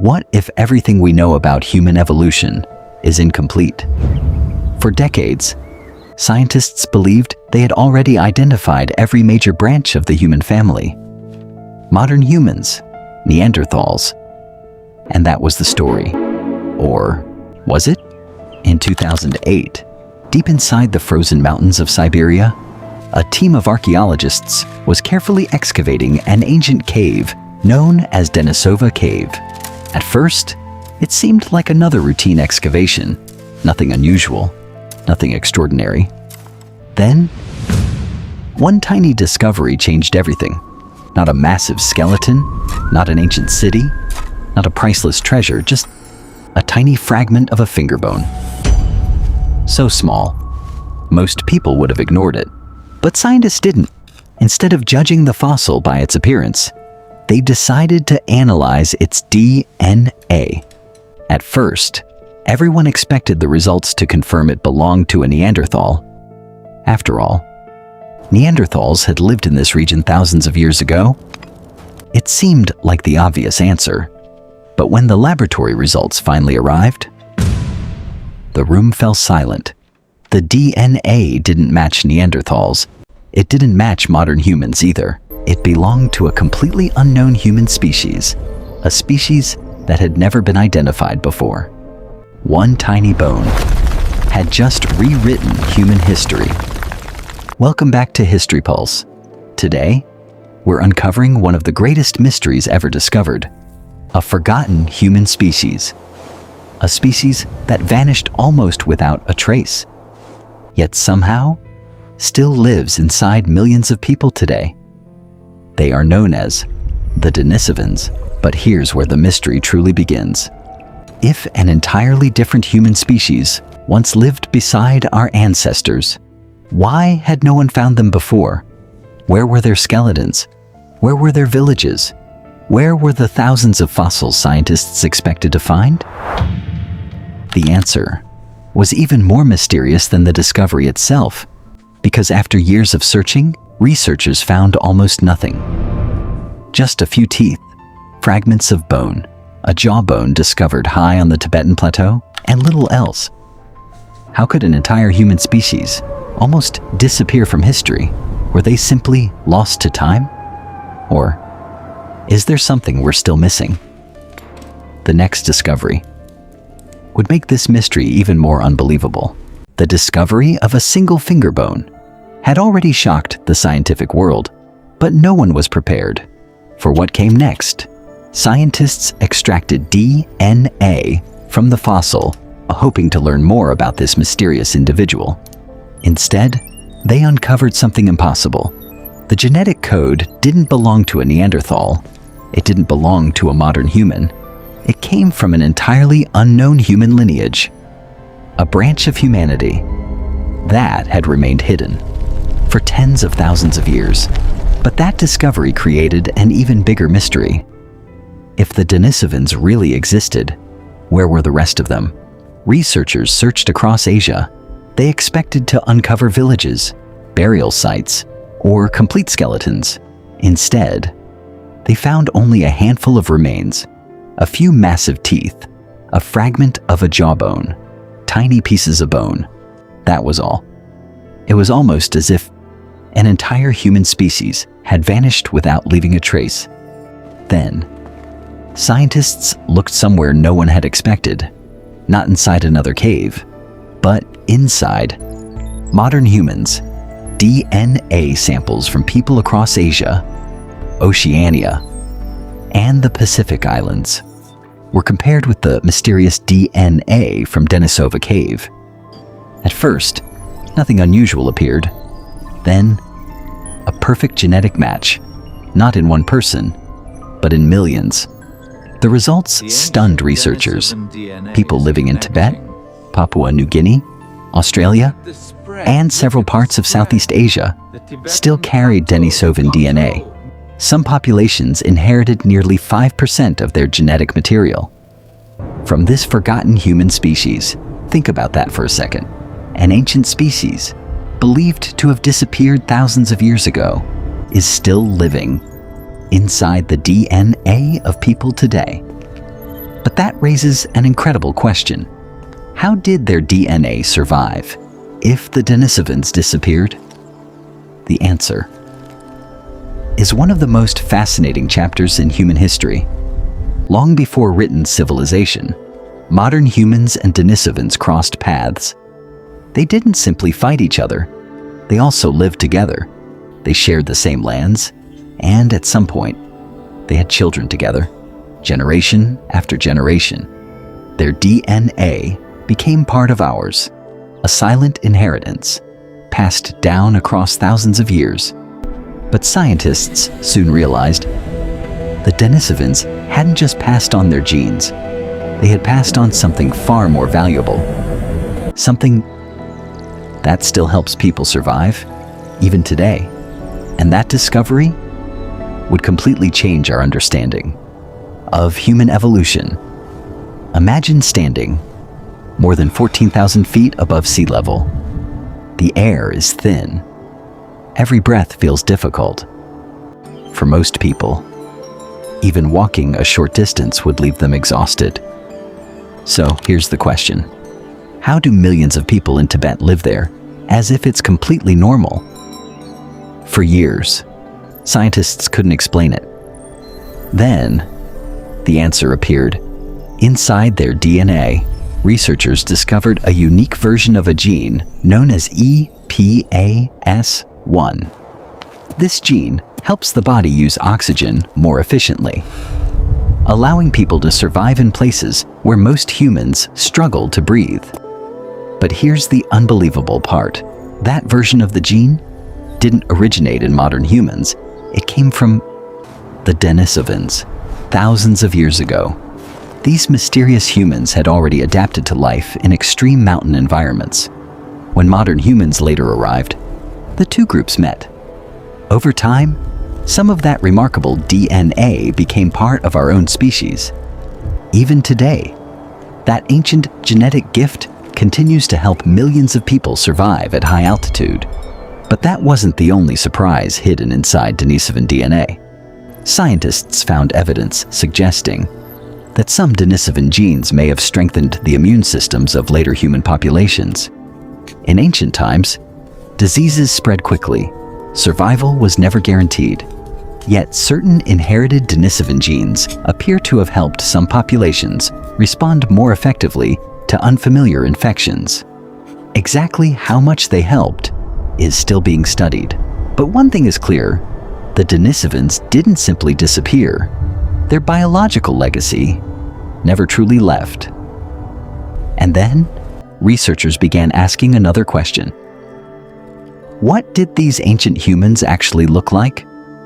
What if everything we know about human evolution is incomplete? For decades, scientists believed they had already identified every major branch of the human family. Modern humans, Neanderthals. And that was the story. Or was it? In 2008, deep inside the frozen mountains of Siberia, a team of archaeologists was carefully excavating an ancient cave known as Denisova Cave. At first, it seemed like another routine excavation, nothing unusual, nothing extraordinary. Then, one tiny discovery changed everything. Not a massive skeleton, not an ancient city, not a priceless treasure, just a tiny fragment of a finger bone. So small, most people would have ignored it. But scientists didn't. Instead of judging the fossil by its appearance, they decided to analyze its DNA. At first, everyone expected the results to confirm it belonged to a Neanderthal. After all, Neanderthals had lived in this region thousands of years ago. It seemed like the obvious answer. But when the laboratory results finally arrived, the room fell silent. The DNA didn't match Neanderthals. It didn't match modern humans either. It belonged to a completely unknown human species, a species that had never been identified before. One tiny bone had just rewritten human history. Welcome back to History Pulse. Today, we're uncovering one of the greatest mysteries ever discovered, a forgotten human species. A species that vanished almost without a trace, yet somehow still lives inside millions of people today. They are known as the Denisovans, but here's where the mystery truly begins. If an entirely different human species once lived beside our ancestors, why had no one found them before? Where were their skeletons? Where were their villages? Where were the thousands of fossils scientists expected to find? The answer was even more mysterious than the discovery itself, because after years of searching, researchers found almost nothing. Just a few teeth, fragments of bone, a jawbone discovered high on the Tibetan plateau, and little else. How could an entire human species almost disappear from history? Were they simply lost to time? Or is there something we're still missing? The next discovery would make this mystery even more unbelievable. The discovery of a single finger bone had already shocked the scientific world, but no one was prepared for what came next. Scientists extracted DNA from the fossil, hoping to learn more about this mysterious individual. Instead, they uncovered something impossible. The genetic code didn't belong to a Neanderthal. It didn't belong to a modern human. It came from an entirely unknown human lineage, a branch of humanity that had remained hidden for tens of thousands of years. But that discovery created an even bigger mystery. If the Denisovans really existed, where were the rest of them? Researchers searched across Asia. They expected to uncover villages, burial sites, or complete skeletons. Instead, they found only a handful of remains, a few massive teeth, a fragment of a jawbone, tiny pieces of bone. That was all. It was almost as if an entire human species had vanished without leaving a trace. Then, scientists looked somewhere no one had expected, not inside another cave, but inside. Modern humans, DNA samples from people across Asia, Oceania, and the Pacific Islands were compared with the mysterious DNA from Denisova Cave. At first, nothing unusual appeared. Then, a perfect genetic match, not in one person, but in millions. The results stunned researchers. People living in Tibet, Papua New Guinea, Australia, and several parts of Southeast Asia still carried Denisovan DNA. Some populations inherited nearly 5% of their genetic material from this forgotten human species. Think about that for a second. An ancient species, believed to have disappeared thousands of years ago, is still living inside the DNA of people today. But that raises an incredible question. How did their DNA survive if the Denisovans disappeared? The answer is one of the most fascinating chapters in human history. Long before written civilization, modern humans and Denisovans crossed paths. They didn't simply fight each other. They also lived together. They shared the same lands, and at some point, they had children together, generation after generation. Their DNA became part of ours, a silent inheritance, passed down across thousands of years. But scientists soon realized the Denisovans hadn't just passed on their genes, they had passed on something far more valuable. Something that still helps people survive, even today. And that discovery would completely change our understanding of human evolution. Imagine standing more than 14,000 feet above sea level. The air is thin. Every breath feels difficult. For most people, even walking a short distance would leave them exhausted. So here's the question. How do millions of people in Tibet live there as if it's completely normal? For years, scientists couldn't explain it. Then, the answer appeared. Inside their DNA, researchers discovered a unique version of a gene known as EPAS1. This gene helps the body use oxygen more efficiently, allowing people to survive in places where most humans struggle to breathe. But here's the unbelievable part. That version of the gene didn't originate in modern humans. It came from the Denisovans, thousands of years ago. These mysterious humans had already adapted to life in extreme mountain environments. When modern humans later arrived, the two groups met. Over time, some of that remarkable DNA became part of our own species. Even today, that ancient genetic gift continues to help millions of people survive at high altitude. But that wasn't the only surprise hidden inside Denisovan DNA. Scientists found evidence suggesting that some Denisovan genes may have strengthened the immune systems of later human populations. In ancient times, diseases spread quickly. Survival was never guaranteed. Yet certain inherited Denisovan genes appear to have helped some populations respond more effectively to unfamiliar infections. Exactly how much they helped is still being studied. But one thing is clear, the Denisovans didn't simply disappear. Their biological legacy never truly left. And then, researchers began asking another question. What did these ancient humans actually look like?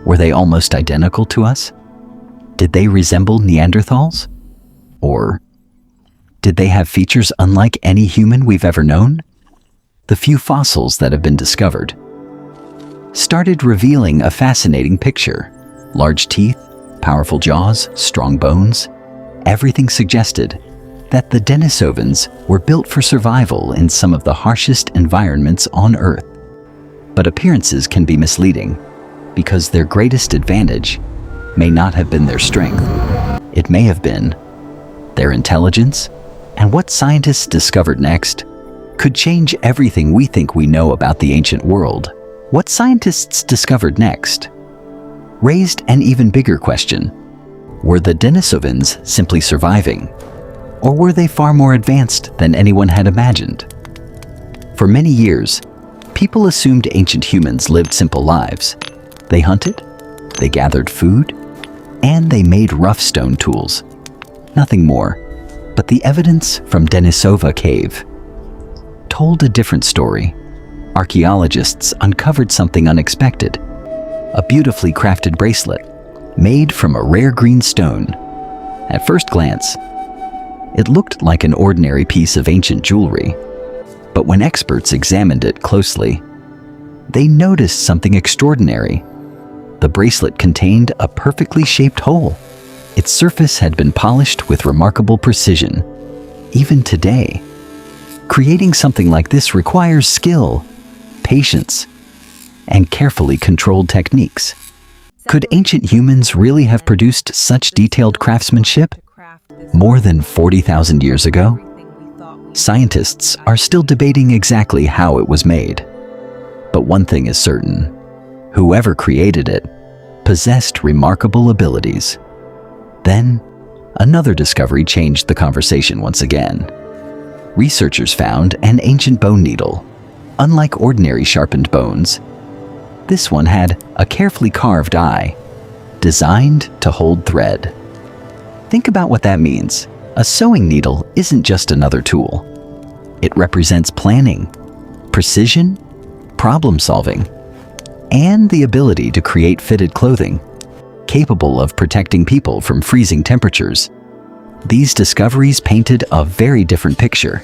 Were they almost identical to us? Did they resemble Neanderthals? Or did they have features unlike any human we've ever known? The few fossils that have been discovered started revealing a fascinating picture. Large teeth, powerful jaws, strong bones. Everything suggested that the Denisovans were built for survival in some of the harshest environments on Earth. But appearances can be misleading, because their greatest advantage may not have been their strength. It may have been their intelligence, and what scientists discovered next could change everything we think we know about the ancient world. What scientists discovered next raised an even bigger question. Were the Denisovans simply surviving, or were they far more advanced than anyone had imagined? For many years, people assumed ancient humans lived simple lives. They hunted, they gathered food, and they made rough stone tools. Nothing more. But the evidence from Denisova Cave told a different story. Archaeologists uncovered something unexpected. A beautifully crafted bracelet made from a rare green stone. At first glance, it looked like an ordinary piece of ancient jewelry. But when experts examined it closely, they noticed something extraordinary. The bracelet contained a perfectly shaped hole. Its surface had been polished with remarkable precision. Even today, creating something like this requires skill, patience, and carefully controlled techniques. Could ancient humans really have produced such detailed craftsmanship? more than 40,000 years ago? Scientists are still debating exactly how it was made. But one thing is certain: whoever created it possessed remarkable abilities. Then, another discovery changed the conversation once again. Researchers found an ancient bone needle. Unlike ordinary sharpened bones, this one had a carefully carved eye, designed to hold thread. Think about what that means. A sewing needle isn't just another tool. It represents planning, precision, problem solving, and the ability to create fitted clothing, capable of protecting people from freezing temperatures. These discoveries painted a very different picture.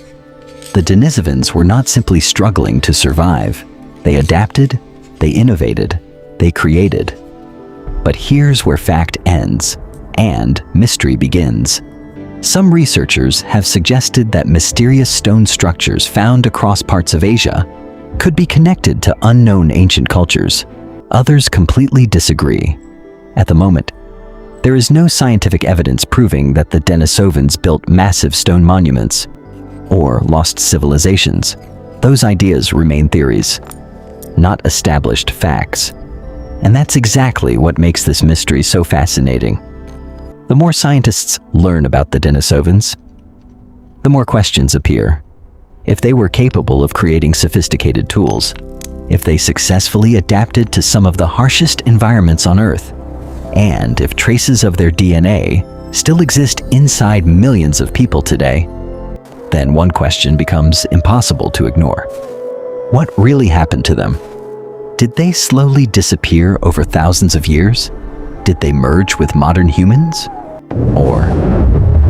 The Denisovans were not simply struggling to survive. They adapted, they innovated, they created. But here's where fact ends and mystery begins. Some researchers have suggested that mysterious stone structures found across parts of Asia could be connected to unknown ancient cultures. Others completely disagree. At the moment, there is no scientific evidence proving that the Denisovans built massive stone monuments or lost civilizations. Those ideas remain theories, not established facts. And that's exactly what makes this mystery so fascinating. The more scientists learn about the Denisovans, the more questions appear. If they were capable of creating sophisticated tools, if they successfully adapted to some of the harshest environments on Earth, and if traces of their DNA still exist inside millions of people today, then one question becomes impossible to ignore. What really happened to them? Did they slowly disappear over thousands of years? Did they merge with modern humans? Or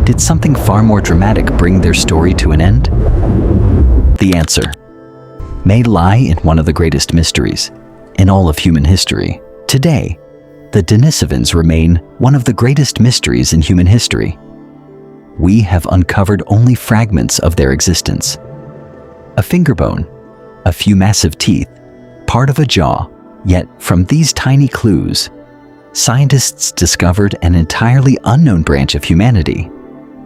did something far more dramatic bring their story to an end? The answer may lie in one of the greatest mysteries in all of human history. Today, the Denisovans remain one of the greatest mysteries in human history. We have uncovered only fragments of their existence. A finger bone, a few massive teeth, part of a jaw. Yet from these tiny clues, scientists discovered an entirely unknown branch of humanity,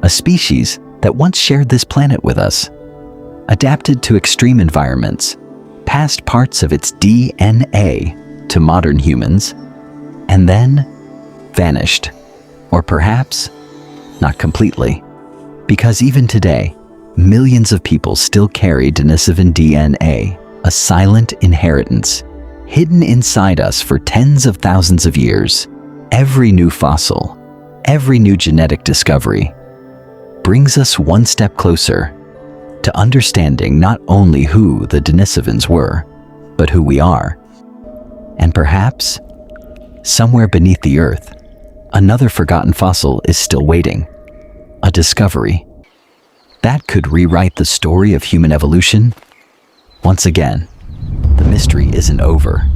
a species that once shared this planet with us, adapted to extreme environments, passed parts of its DNA to modern humans, and then vanished. Or perhaps not completely, because even today, millions of people still carry Denisovan DNA, a silent inheritance hidden inside us for tens of thousands of years. Every new fossil, every new genetic discovery brings us one step closer to understanding not only who the Denisovans were, but who we are. And perhaps, somewhere beneath the Earth, another forgotten fossil is still waiting. A discovery that could rewrite the story of human evolution. Once again, the mystery isn't over.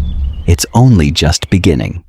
It's only just beginning.